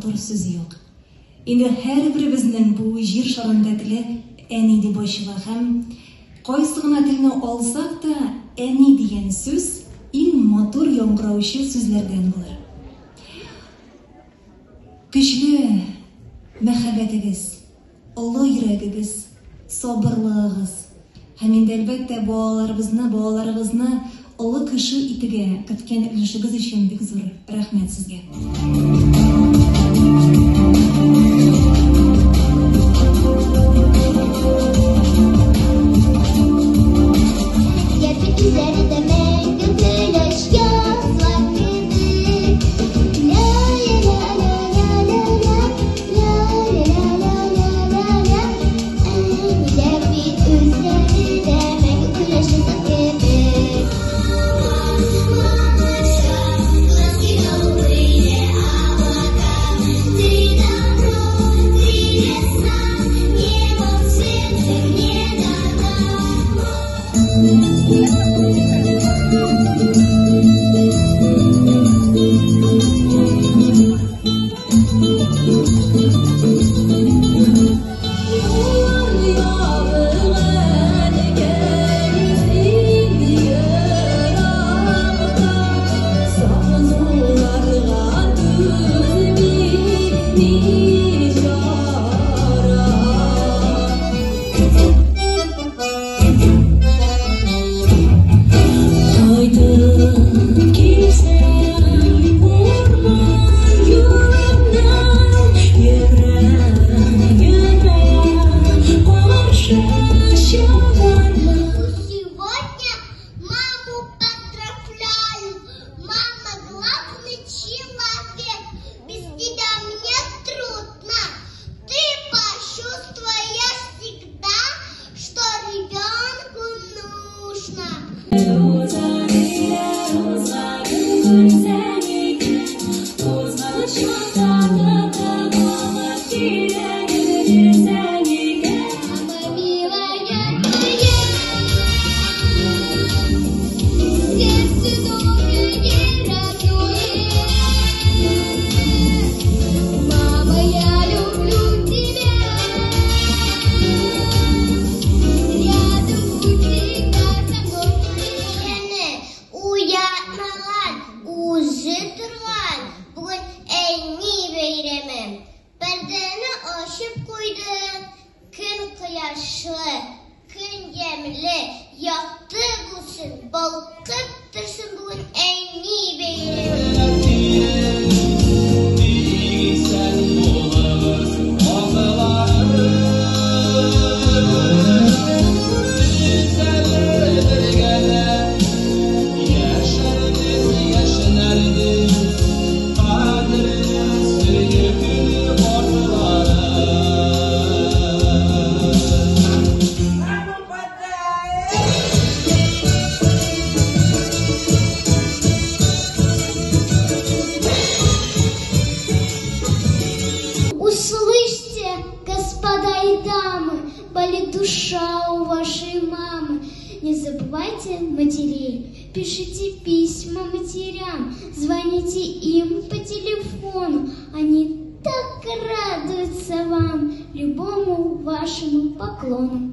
матур сөз юк. Инде һәрберебезнең бу җир шарында теле әни дип ачыла һәм кайсы гына телне алсак та әни дигән сүз иң матур яңгыраучы сүзләрдән булыр. Көчле мәхәббәтегез, олы йөрәгегез, сабырлыгыз һәм инде әлбәттә балаларыбызны олы кеше итегә көткән өлешегез өчен бик зур рәхмәт сезгә. Kün yemli, yaktı bulsun, balkıp tırsın bugün en iyi beyrim. Болит душа у вашей мамы. Не забывайте матерей. Пишите письма матерям. Звоните им по телефону. Они так радуются вам, любому вашему поклону.